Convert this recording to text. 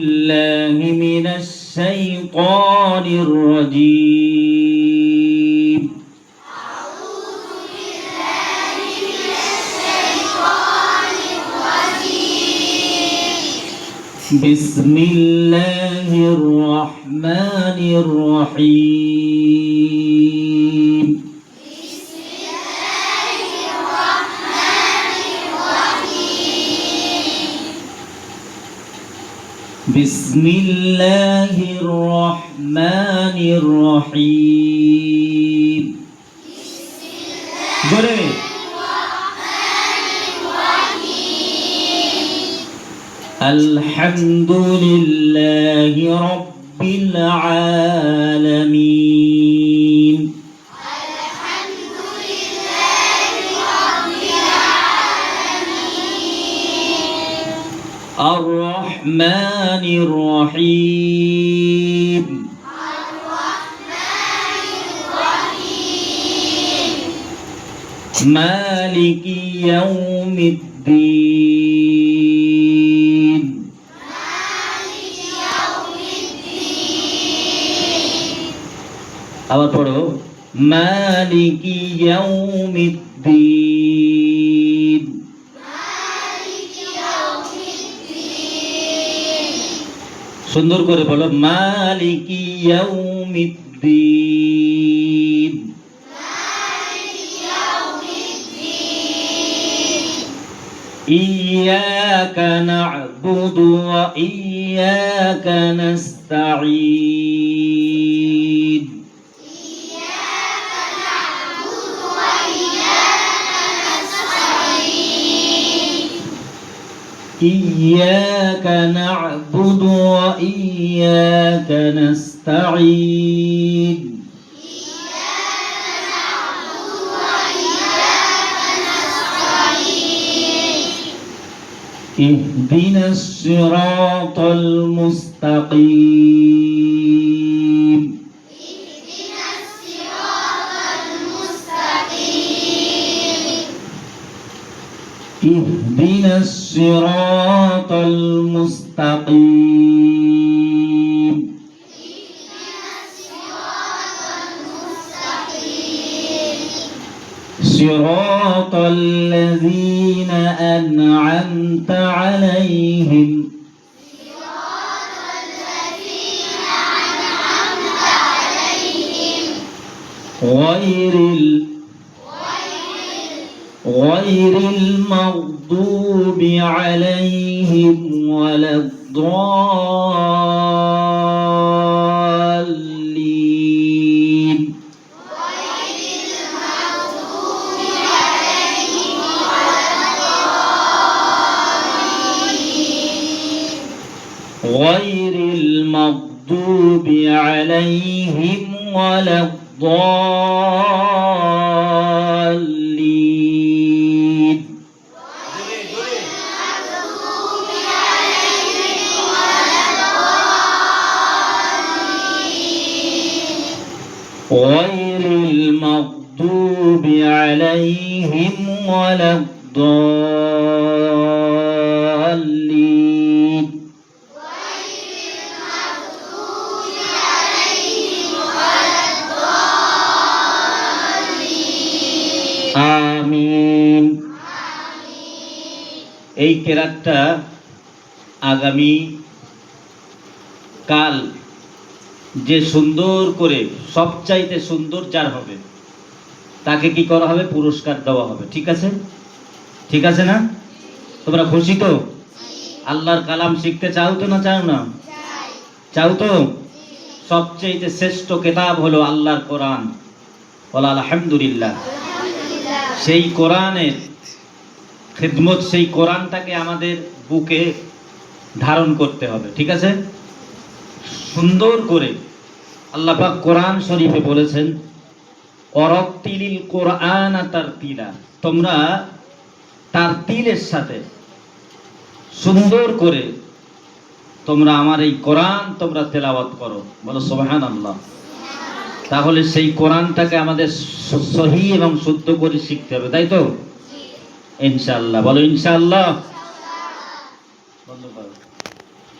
بالله من الشيطان الرجيم. بسم الله الرحمن الرحيم. بسم الله الرحمن الرحيم. জোরে الحمد لله رب العالمين. الحمد لله رب العالمين. الرحمن الرحيم. الرحمن الرحيم. مالك يوم الدين. আবার পড়ো মালিকি ইয়াউমিদ্দিন। মালিকি ইয়াউমিদ্দিন। সুন্দর করে বলো মালিকি ইয়াউমিদ্দিন। মালিকি ইয়াউমিদ্দিন। ইয়্যাকা না'বুদু ওয়া ইয়্যাকা নাস্তাঈন। إياك نعبد وإياك نستعين. اهدنا الصراط المستقيم. اهدنا الصراط المستقيم. اهدنا الصراط المستقيم. صراط الذين أنعمت عليهم. غير المغضوب عليهم ولا الضالين. غير المغضوب عليهم ولا الضالين. غير المغضوب عليهم ولا الضالين. আমিন। এই কেরাতটা আগামী কাল যে সুন্দর করে সবচাইতে সুন্দর যার হবে তাকে কি করা হবে, পুরস্কার দেওয়া হবে। ঠিক আছে, ঠিক আছে না? তোমরা খুশি তো? আল্লাহর কালাম শিখতে চাও তো না চাও না? চাও তো? সবচেয়ে শ্রেষ্ঠ কিতাব হলো আল্লাহর কোরআন। বলো আলহামদুলিল্লাহ। সেই কোরআনের খিদমত, সেই কোরআনটাকে আমাদের বুকে ধারণ করতে হবে। ঠিক আছে, সুন্দর করে আল্লাহ পাক কোরআন শরীফে বলেছেন ওয়ারাত্তিলিল কোরআনা তারতিলা। তোমরা তারতিলের সাথে সুন্দর করে তোমরা আমার এই কোরআন তোমরা তেলাওয়াত করো। বলো সুবহানাল্লাহ। তাহলে সেই কোরআনটাকে আমাদের সহি এবং শুদ্ধ করে শিখতে হবে, তাই তো? ইনশাআল্লাহ। বলো ইনশাআল্লাহ।